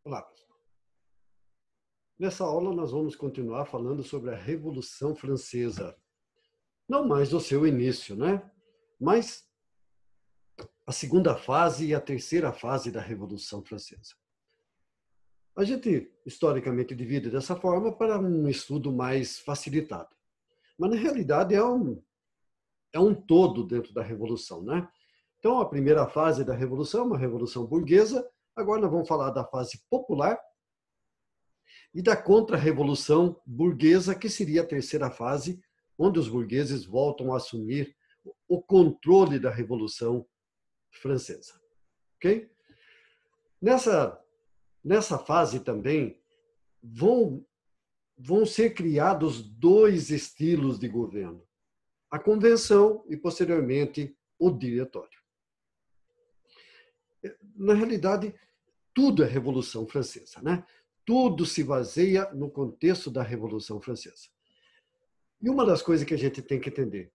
Olá, pessoal. Nessa aula nós vamos continuar falando sobre a Revolução Francesa. Não mais o seu início, né? Mas a segunda fase e a terceira fase da Revolução Francesa. A gente, historicamente, divide dessa forma para um estudo mais facilitado. Mas, na realidade, é um todo dentro da Revolução, né? Então, a primeira fase da Revolução, uma Revolução Burguesa. Agora nós vamos falar da fase popular e da contra-revolução burguesa, que seria a terceira fase, onde os burgueses voltam a assumir o controle da Revolução Francesa. Ok? Nessa fase também vão ser criados dois estilos de governo: a convenção e, posteriormente, o diretório. Na realidade, tudo é Revolução Francesa, né? Tudo se baseia no contexto da Revolução Francesa. E uma das coisas que a gente tem que entender,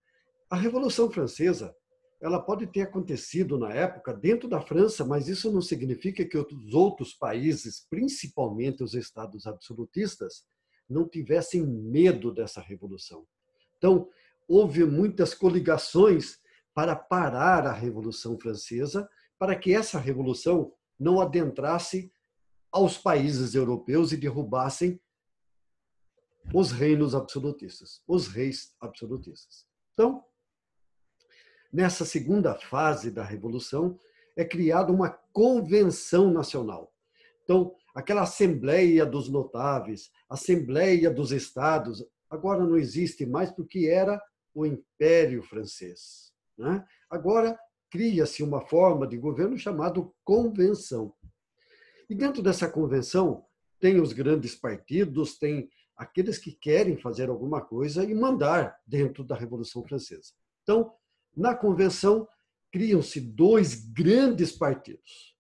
a Revolução Francesa, ela pode ter acontecido na época dentro da França, mas isso não significa que os outros países, principalmente os estados absolutistas, não tivessem medo dessa revolução. Então, houve muitas coligações para parar a Revolução Francesa, para que essa revolução não adentrasse aos países europeus e derrubassem os reinos absolutistas, os reis absolutistas. Então, nessa segunda fase da Revolução, é criada uma convenção nacional. Então, aquela Assembleia dos Notáveis, Assembleia dos Estados, agora não existe mais porque era o Império Francês, né? Agora cria-se uma forma de governo chamado convenção. E dentro dessa convenção tem os grandes partidos, tem aqueles que querem fazer alguma coisa e mandar dentro da Revolução Francesa. Então, na convenção, criam-se dois grandes partidos.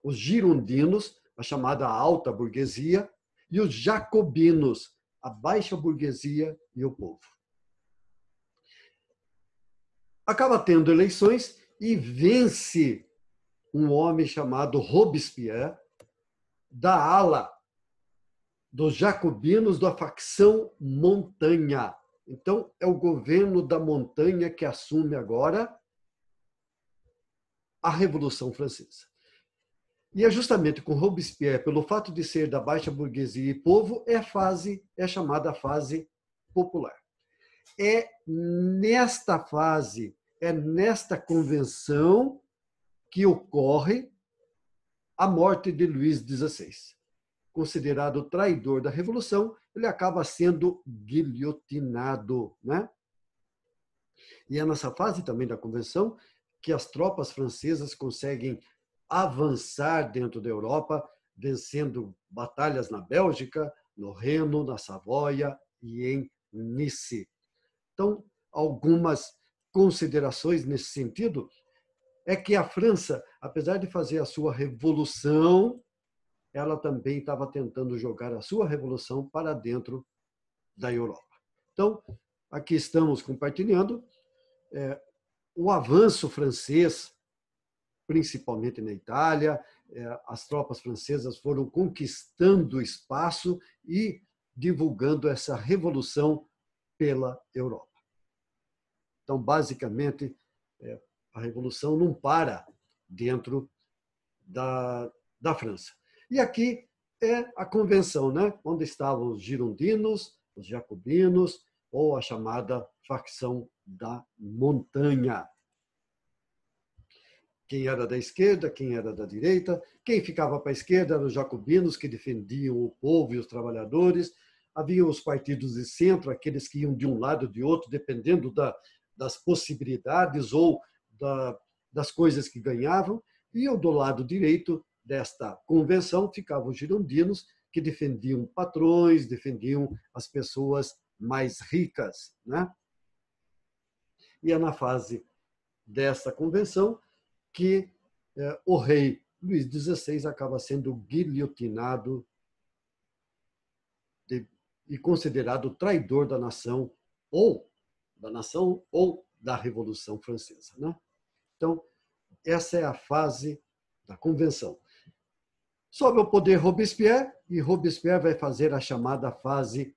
Os girondinos, a chamada alta burguesia, e os jacobinos, a baixa burguesia e o povo. Acaba tendo eleições e vence um homem chamado Robespierre, da ala dos jacobinos da facção Montanha. Então, é o governo da Montanha que assume agora a Revolução Francesa. E é justamente com Robespierre, pelo fato de ser da baixa burguesia e povo, é chamada fase popular. É nesta fase, é nesta convenção que ocorre a morte de Luís XVI. Considerado traidor da Revolução, ele acaba sendo guilhotinado, né? E é nessa fase também da convenção que as tropas francesas conseguem avançar dentro da Europa, vencendo batalhas na Bélgica, no Reno, na Savoia e em Nice. Então, algumas considerações nesse sentido é que a França, apesar de fazer a sua revolução, ela também estava tentando jogar a sua revolução para dentro da Europa. Então, aqui estamos compartilhando o avanço francês, principalmente na Itália. As tropas francesas foram conquistando espaço e divulgando essa revolução pela Europa. Então, basicamente, a revolução não para dentro da França. E aqui é a convenção, né? Onde estavam os girondinos, os jacobinos, ou a chamada facção da Montanha. Quem era da esquerda, quem era da direita. Quem ficava para a esquerda eram os jacobinos, que defendiam o povo e os trabalhadores. Havia os partidos de centro, aqueles que iam de um lado ou de outro, dependendo das possibilidades ou das coisas que ganhavam. E do lado direito desta convenção ficavam os girondinos, que defendiam patrões, defendiam as pessoas mais ricas, né? E é na fase desta convenção que o rei Luís XVI acaba sendo guilhotinado e considerado traidor da nação ou da Revolução Francesa, né? Então, essa é a fase da convenção. Sobe ao poder Robespierre, e Robespierre vai fazer a chamada fase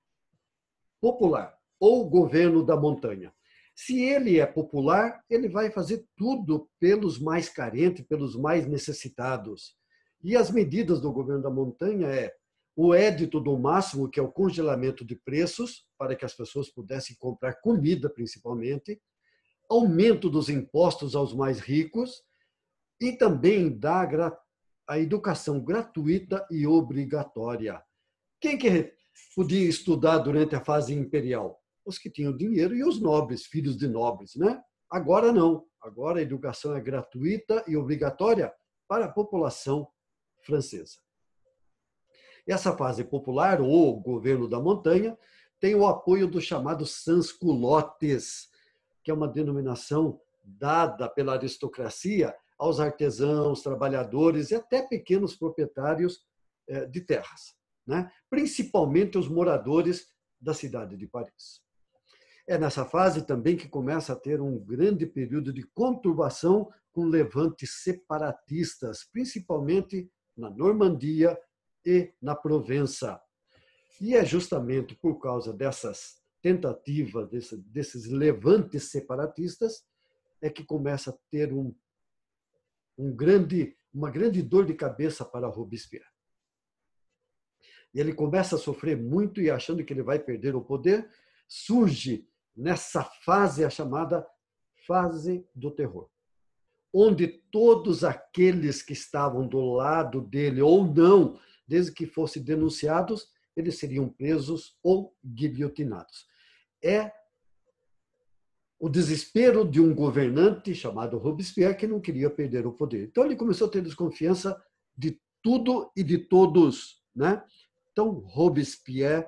popular, ou governo da montanha. Se ele é popular, ele vai fazer tudo pelos mais carentes, pelos mais necessitados. E as medidas do governo da montanha é o édito do máximo, que é o congelamento de preços, para que as pessoas pudessem comprar comida, principalmente, aumento dos impostos aos mais ricos e também dar a educação gratuita e obrigatória. Quem que podia estudar durante a fase imperial? Os que tinham dinheiro e os nobres, filhos de nobres, né? Agora não. Agora a educação é gratuita e obrigatória para a população francesa. Essa fase popular, ou governo da montanha, tem o apoio dos chamados sans-culottes, que é uma denominação dada pela aristocracia aos artesãos, trabalhadores e até pequenos proprietários de terras, né? Principalmente os moradores da cidade de Paris. É nessa fase também que começa a ter um grande período de conturbação com levantes separatistas, principalmente na Normandia e na Provença. E é justamente por causa dessas tentativas, desses levantes separatistas, é que começa a ter uma grande dor de cabeça para Robespierre. E ele começa a sofrer muito e achando que ele vai perder o poder, surge nessa fase a chamada fase do terror, onde todos aqueles que estavam do lado dele ou não, desde que fossem denunciados, eles seriam presos ou guilhotinados. É o desespero de um governante chamado Robespierre que não queria perder o poder. Então ele começou a ter desconfiança de tudo e de todos, né? Então Robespierre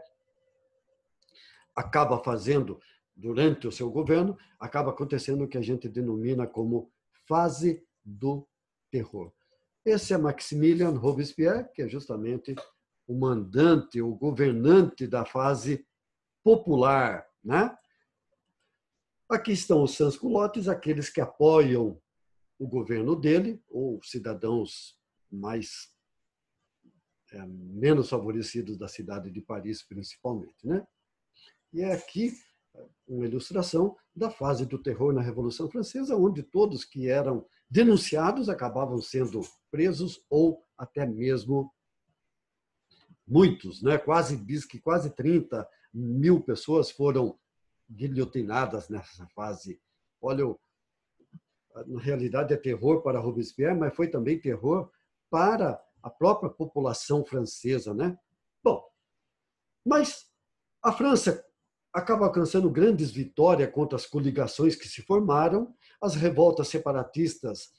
acaba fazendo, durante o seu governo, acaba acontecendo o que a gente denomina como fase do terror. Esse é Maximilien Robespierre, que é justamente o mandante, o governante da fase popular, né? Aqui estão os sans-culottes, aqueles que apoiam o governo dele, ou cidadãos menos favorecidos da cidade de Paris, principalmente, né? E é aqui uma ilustração da fase do terror na Revolução Francesa, onde todos que eram denunciados acabavam sendo presos ou até mesmo muitos, né? Diz que quase 30 mil pessoas foram guilhotinadas nessa fase. Olha, na realidade é terror para Robespierre, mas foi também terror para a própria população francesa, né? Bom, mas a França acaba alcançando grandes vitórias contra as coligações que se formaram, as revoltas separatistas,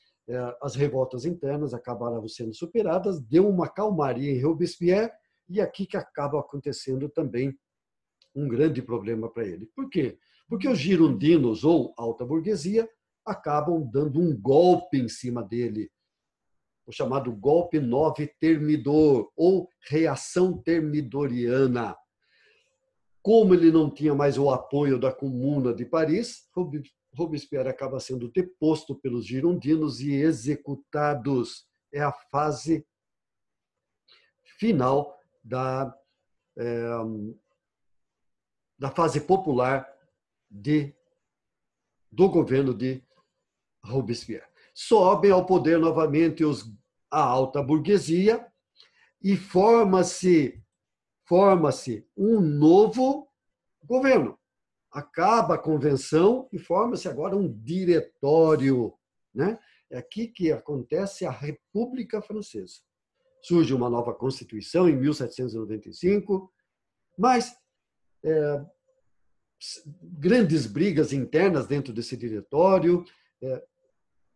as revoltas internas acabaram sendo superadas, deu uma calmaria em Robespierre, e aqui que acaba acontecendo também um grande problema para ele. Por quê? Porque os girondinos, ou alta burguesia, acabam dando um golpe em cima dele, o chamado golpe 9 termidor, ou reação termidoriana. Como ele não tinha mais o apoio da Comuna de Paris, Robespierre acaba sendo deposto pelos girondinos e executados. É a fase final da fase popular do governo de Robespierre. Sobem ao poder novamente a alta burguesia e forma-se um novo governo. Acaba a convenção e forma-se agora um diretório, né? É aqui que acontece a República Francesa. Surge uma nova Constituição em 1795, mas grandes brigas internas dentro desse diretório,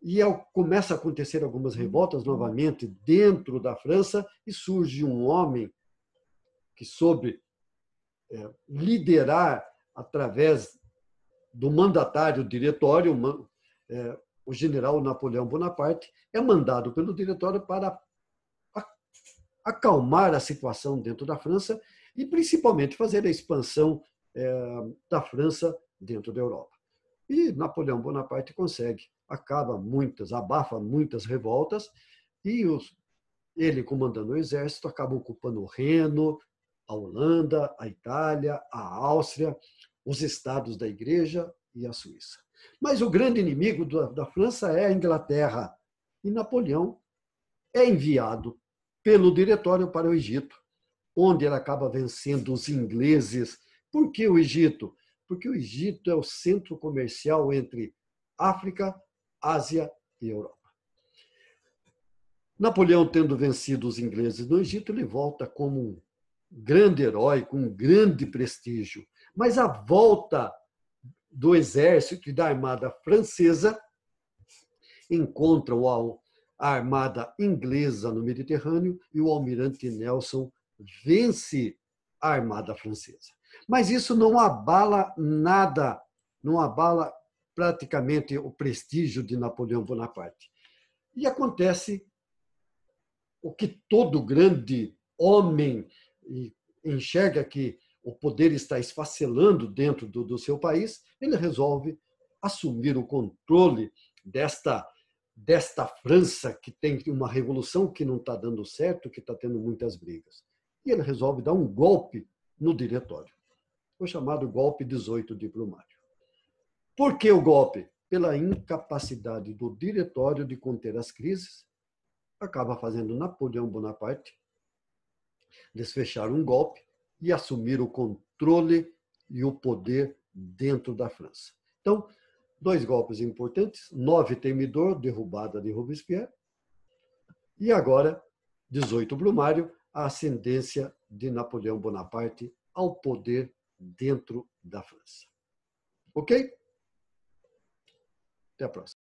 e começa a acontecer algumas revoltas novamente dentro da França, e surge um homem que soube liderar através do mandatário diretório, o general Napoleão Bonaparte, é mandado pelo diretório para acalmar a situação dentro da França e principalmente fazer a expansão da França dentro da Europa. E Napoleão Bonaparte consegue, abafa muitas revoltas, e ele comandando o exército, acaba ocupando o Reno, a Holanda, a Itália, a Áustria, os estados da Igreja e a Suíça. Mas o grande inimigo da França é a Inglaterra. E Napoleão é enviado pelo diretório para o Egito, onde ele acaba vencendo os ingleses. Por que o Egito? Porque o Egito é o centro comercial entre África, Ásia e Europa. Napoleão, tendo vencido os ingleses no Egito, ele volta como um grande herói, com um grande prestígio. Mas a volta do exército e da armada francesa encontram a armada inglesa no Mediterrâneo e o almirante Nelson vence a armada francesa. Mas isso não abala nada, não abala praticamente o prestígio de Napoleão Bonaparte. E acontece o que todo grande homem enxerga, que o poder está esfacelando dentro do seu país, ele resolve assumir o controle desta França, que tem uma revolução que não está dando certo, que está tendo muitas brigas. E ele resolve dar um golpe no diretório, o chamado golpe 18 de Brumário. Por que o golpe? Pela incapacidade do diretório de conter as crises, acaba fazendo Napoleão Bonaparte desfechar um golpe e assumir o controle e o poder dentro da França. Então, 2 golpes importantes: 9 Temidor, derrubada de Robespierre, e agora, 18 Brumário, a ascendência de Napoleão Bonaparte ao poder dentro da França. Ok? Até a próxima.